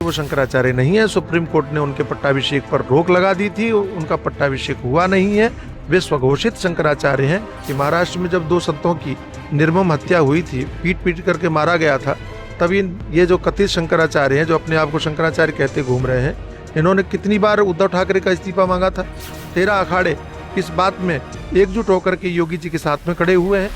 वो शंकराचार्य नहीं है। सुप्रीम कोर्ट ने उनके पट्टाभिषेक पर रोक लगा दी थी, उनका पट्टाभिषेक हुआ नहीं है। वे स्वघोषित शंकराचार्य हैं कि महाराष्ट्र में जब 2 संतों की निर्मम हत्या हुई थी, पीट पीट करके मारा गया था, तभी ये जो कथित शंकराचार्य हैं, जो अपने आप को शंकराचार्य कहते घूम रहे हैं, इन्होंने कितनी बार उद्धव ठाकरे का इस्तीफा मांगा था। 13 अखाड़े इस बात में एकजुट होकर के योगी जी के साथ में खड़े हुए हैं।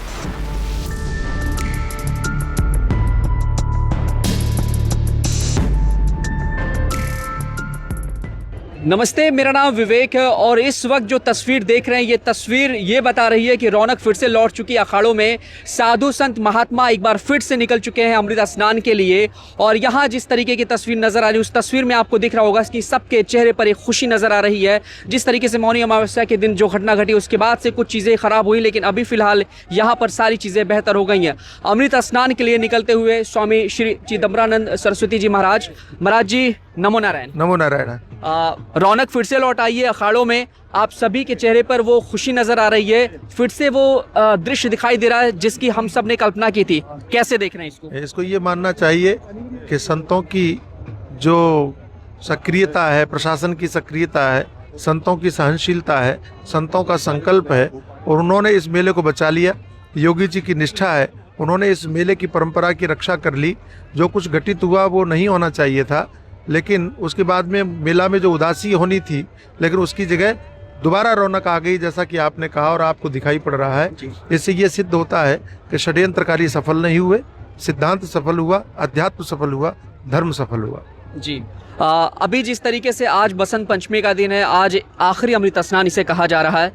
नमस्ते, मेरा नाम विवेक है और इस वक्त जो तस्वीर देख रहे हैं, ये तस्वीर ये बता रही है कि रौनक फिर से लौट चुकी है अखाड़ों में। साधु संत महात्मा एक बार फिर से निकल चुके हैं अमृत स्नान के लिए और यहाँ जिस तरीके की तस्वीर नजर आ रही है, उस तस्वीर में आपको दिख रहा होगा कि सबके चेहरे पर एक खुशी नजर आ रही है। जिस तरीके से मौनी अमावस्या के दिन जो घटना घटी, उसके बाद से कुछ चीज़ें खराब हुई, लेकिन अभी फिलहाल यहाँ पर सारी चीज़ें बेहतर हो गई हैं। अमृत स्नान के लिए निकलते हुए स्वामी श्री चिदम्बरानंद सरस्वती जी महाराज जी, नमो नारायण। नमो नारायण। रौनक फिर से लौट आई है अखाड़ों में, आप सभी के चेहरे पर वो खुशी नजर आ रही है, फिर से वो दृश्य दिखाई दे रहा है जिसकी हम सब ने कल्पना की थी। कैसे देख रहे हैं इसको? इसको ये मानना चाहिए कि संतों की जो सक्रियता है, प्रशासन की सक्रियता है, संतों की सहनशीलता है, संतों का संकल्प है और उन्होंने इस मेले को बचा लिया। योगी जी की निष्ठा है, उन्होंने इस मेले की परंपरा की रक्षा कर ली। जो कुछ घटित हुआ वो नहीं होना चाहिए था, लेकिन उसके बाद में मेला में जो उदासी होनी थी, लेकिन उसकी जगह दोबारा रौनक आ गई, जैसा कि आपने कहा और आपको दिखाई पड़ रहा है। इससे ये सिद्ध होता है कि षड्यंत्रकारी सफल नहीं हुए, सिद्धांत सफल हुआ, अध्यात्म सफल हुआ, धर्म सफल हुआ। जी, अभी जिस तरीके से आज बसंत पंचमी का दिन है, आज आखिरी अमृत स्नान इसे कहा जा रहा है,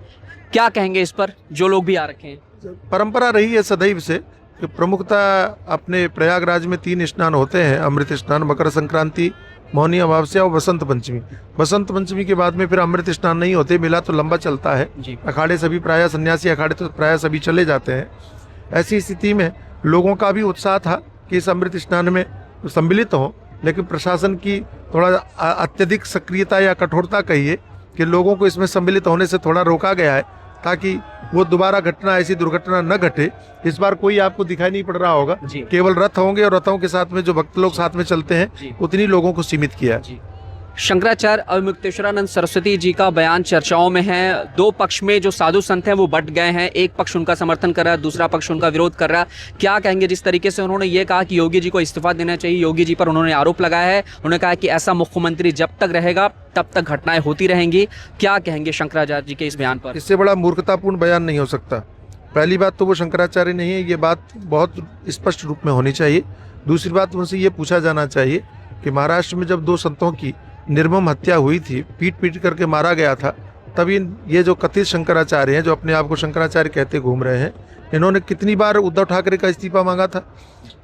क्या कहेंगे इस पर, जो लोग भी आ रखे हैं? परंपरा रही है सदैव से कि प्रमुखतः अपने प्रयागराज में 3 स्नान होते हैं, अमृत स्नान, मकर संक्रांति, मौनी अमावस्या और बसंत पंचमी। बसंत पंचमी के बाद में फिर अमृत स्नान नहीं होते, मेला तो लंबा चलता है। अखाड़े सभी प्रायः सन्यासी अखाड़े तो प्रायः सभी चले जाते हैं। ऐसी स्थिति में लोगों का भी उत्साह था कि इस अमृत स्नान में सम्मिलित हों, लेकिन प्रशासन की थोड़ा अत्यधिक सक्रियता या कठोरता कहिए कि लोगों को इसमें सम्मिलित होने से थोड़ा रोका गया है, ताकि वो दोबारा घटना, ऐसी दुर्घटना न घटे। इस बार कोई आपको दिखाई नहीं पड़ रहा होगा, केवल रथ होंगे और रथों के साथ में जो भक्त लोग साथ में चलते हैं, उतनी लोगों को सीमित किया है। शंकराचार्य अवमुक्तेश्वरानंद सरस्वती जी का बयान चर्चाओं में है। 2 पक्ष में जो साधु संत हैं वो बट गए हैं, एक पक्ष उनका समर्थन कर रहा है, दूसरा पक्ष उनका विरोध कर रहा है। क्या कहेंगे जिस तरीके से उन्होंने ये कहा कि योगी जी को इस्तीफा देना चाहिए, योगी जी पर उन्होंने आरोप लगाया है, उन्होंने कहा कि ऐसा मुख्यमंत्री जब तक रहेगा तब तक घटनाएं होती रहेंगी। क्या कहेंगे शंकराचार्य जी के इस बयान पर? इससे बड़ा मूर्खतापूर्ण बयान नहीं हो सकता। पहली बात तो वो शंकराचार्य नहीं है, ये बात बहुत स्पष्ट रूप में होनी चाहिए। दूसरी बात, उनसे ये पूछा जाना चाहिए कि महाराष्ट्र में जब 2 संतों की निर्मम हत्या हुई थी, पीट पीट करके मारा गया था, तभी ये जो कथित शंकराचार्य हैं, जो अपने आप को शंकराचार्य कहते घूम रहे हैं, इन्होंने कितनी बार उद्धव ठाकरे का इस्तीफा मांगा था।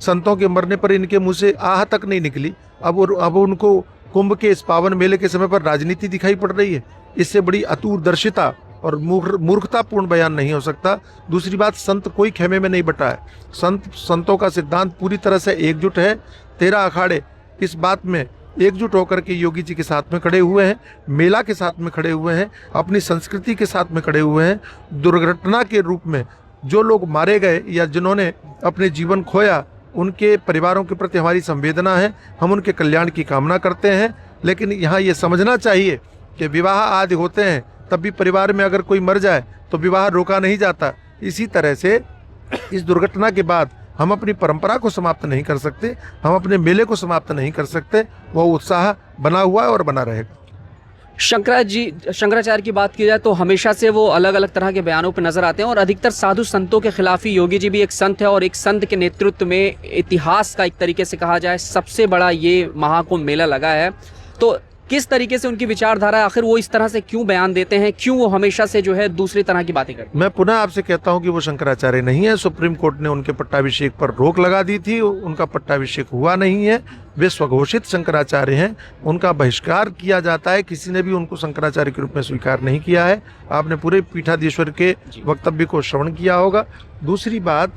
संतों के मरने पर इनके मुंह से आह तक नहीं निकली। अब उनको कुंभ के इस पावन मेले के समय पर राजनीति दिखाई पड़ रही है। इससे बड़ी अतूरदर्शिता और मूर्खतापूर्ण बयान नहीं हो सकता। दूसरी बात, संत कोई खेमे में नहीं बटा है। संतों का सिद्धांत पूरी तरह से एकजुट है। 13 अखाड़े इस बात में एकजुट होकर के योगी जी के साथ में खड़े हुए हैं, मेला के साथ में खड़े हुए हैं, अपनी संस्कृति के साथ में खड़े हुए हैं। दुर्घटना के रूप में जो लोग मारे गए या जिन्होंने अपने जीवन खोया, उनके परिवारों के प्रति हमारी संवेदना है, हम उनके कल्याण की कामना करते हैं। लेकिन यहाँ ये समझना चाहिए कि विवाह आदि होते हैं, तब भी परिवार में अगर कोई मर जाए तो विवाह रोका नहीं जाता। इसी तरह से इस दुर्घटना के बाद हम अपनी परंपरा को समाप्त नहीं कर सकते, हम अपने मेले को समाप्त नहीं कर सकते। वो उत्साह बना हुआ है और बना रहेगा। शंकराचार्य की बात की जाए तो हमेशा से वो अलग अलग तरह के बयानों पर नजर आते हैं और अधिकतर साधु संतों के खिलाफ ही। योगी जी भी एक संत है और एक संत के नेतृत्व में इतिहास का एक तरीके से कहा जाए सबसे बड़ा ये महाकुंभ मेला लगा है। तो किस तरीके से उनकी विचारधारा है, आखिर वो इस तरह से क्यों बयान देते हैं, क्यों वो हमेशा से जो है दूसरी तरह की बातें करते हैं? मैं पुनः आपसे कहता हूं कि वो शंकराचार्य नहीं है। सुप्रीम कोर्ट ने उनके पट्टाभिषेक पर रोक लगा दी थी, उनका पट्टाभिषेक हुआ नहीं है। वे स्वघोषित शंकराचार्य हैं, उनका बहिष्कार किया जाता है। किसी ने भी उनको शंकराचार्य के रूप में स्वीकार नहीं किया है। आपने पूरे पीठाधीश्वर के वक्तव्य को श्रवण किया होगा। दूसरी बात,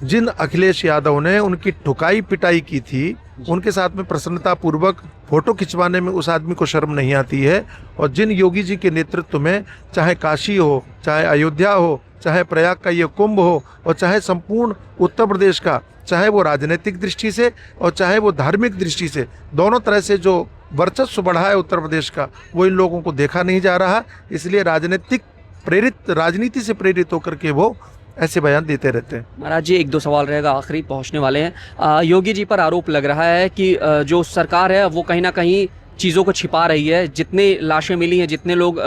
जिन अखिलेश यादव ने उनकी ठुकाई पिटाई की थी, उनके साथ में प्रसन्नता पूर्वक फोटो खिंचवाने में उस आदमी को शर्म नहीं आती है। और जिन योगी जी के नेतृत्व में चाहे काशी हो, चाहे अयोध्या हो, चाहे प्रयाग का ये कुंभ हो और चाहे संपूर्ण उत्तर प्रदेश का, चाहे वो राजनीतिक दृष्टि से और चाहे वो धार्मिक दृष्टि से, दोनों तरह से जो वर्चस्व बढ़ा है उत्तर प्रदेश का, वो इन लोगों को देखा नहीं जा रहा। इसलिए राजनीति से प्रेरित होकर के वो ऐसे बयान देते रहते हैं। महाराज जी, एक दो सवाल रहेगा, आखिरी पहुंचने वाले हैं। योगी जी पर आरोप लग रहा है कि जो सरकार है वो कहीं ना कहीं चीज़ों को छिपा रही है। जितने लाशें मिली हैं, जितने लोग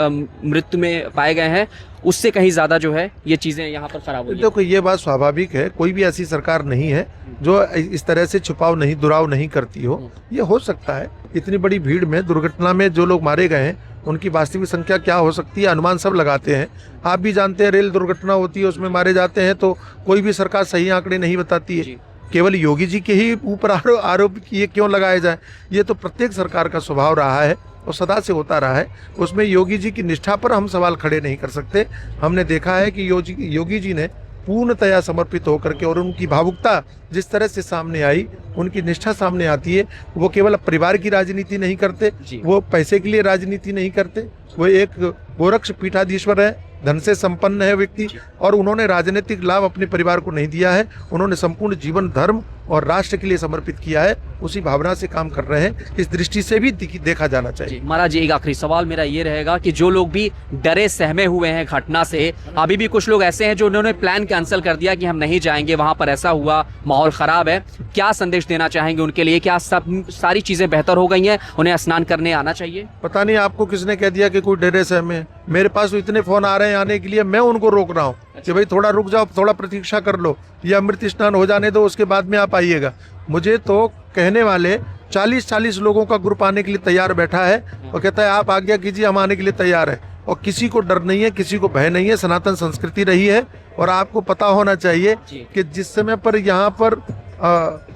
मृत्यु में पाए गए हैं, उससे कहीं ज़्यादा जो है ये चीज़ें यहाँ पर खराब हुई हैं। देखो, ये बात स्वाभाविक है, कोई भी ऐसी सरकार नहीं है जो इस तरह से छुपाव नहीं, दुराव नहीं करती हो। ये हो सकता है, इतनी बड़ी भीड़ में, दुर्घटना में जो लोग मारे गए हैं उनकी वास्तविक संख्या क्या हो सकती है, अनुमान सब लगाते हैं। आप भी जानते हैं, रेल दुर्घटना होती है, उसमें मारे जाते हैं, तो कोई भी सरकार सही आंकड़े नहीं बताती है। केवल योगी जी के ही ऊपर आरोप ये क्यों लगाए जाए? ये तो प्रत्येक सरकार का स्वभाव रहा है और सदा से होता रहा है। उसमें योगी जी की निष्ठा पर हम सवाल खड़े नहीं कर सकते। हमने देखा है कि योगी जी ने पूर्णतया समर्पित होकर के, और उनकी भावुकता जिस तरह से सामने आई, उनकी निष्ठा सामने आती है। वो केवल परिवार की राजनीति नहीं करते, वो पैसे के लिए राजनीति नहीं करते। वो एक गोरक्ष पीठाधीश्वर है, धन से संपन्न है व्यक्ति, और उन्होंने राजनीतिक लाभ अपने परिवार को नहीं दिया है। उन्होंने संपूर्ण जीवन धर्म और राष्ट्र के लिए समर्पित किया है। उसी भावना से काम कर रहे हैं। इस दृष्टि से भी देखा जाना चाहिए। महाराज जी, एक आखिरी सवाल मेरा ये रहेगा कि जो लोग भी डरे सहमे हुए हैं घटना से, अभी भी कुछ लोग ऐसे हैं जो उन्होंने प्लान कैंसिल कर दिया कि हम नहीं जाएंगे, वहां पर ऐसा हुआ, माहौल खराब है, क्या संदेश देना चाहेंगे उनके लिए? क्या सब सारी चीजें बेहतर हो गई हैं, उन्हें स्नान करने आना चाहिए? पता नहीं आपको किसने कह दिया कि कोई डरे सहमे। मेरे पास तो इतने फोन आ रहे हैं आने के लिए, मैं उनको रोक रहा हूँ कि भाई थोड़ा रुक जाओ, थोड़ा प्रतीक्षा कर लो, ये अमृत स्नान हो जाने दो, उसके बाद में आप आइएगा। मुझे तो कहने वाले 40-40 लोगों का ग्रुप आने के लिए तैयार बैठा है और कहता है आप आज्ञा कीजिए, हम आने के लिए तैयार है। और किसी को डर नहीं है, किसी को भय नहीं है। सनातन संस्कृति रही है। और आपको पता होना चाहिए कि जिस समय पर यहाँ पर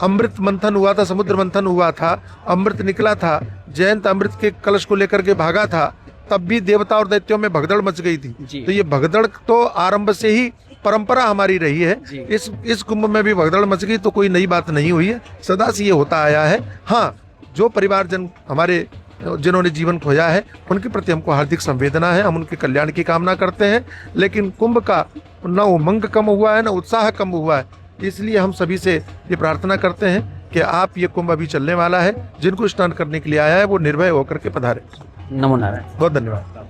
अमृत मंथन हुआ था, समुद्र मंथन हुआ था, अमृत निकला था, जयंत अमृत के कलश को लेकर के भागा था, तब भी देवता और दैत्यों में भगदड़ मच गई थी। तो ये भगदड़ तो आरंभ से ही परंपरा हमारी रही है। इस कुंभ में भी भगदड़ मच गई, तो कोई नई बात नहीं हुई है, सदा से ये होता आया है। हाँ, जो परिवारजन हमारे जिन्होंने जीवन खोया है, उनके प्रति हमको हार्दिक संवेदना है, हम उनके कल्याण की कामना करते हैं। लेकिन कुंभ का न उमंग कम हुआ है, न उत्साह कम हुआ है। इसलिए हम सभी से ये प्रार्थना करते हैं कि आप, ये कुंभ अभी चलने वाला है, जिनको स्नान करने के लिए आया है वो निर्भय होकर के पधारे। नमो नारायण। बहुत धन्यवाद।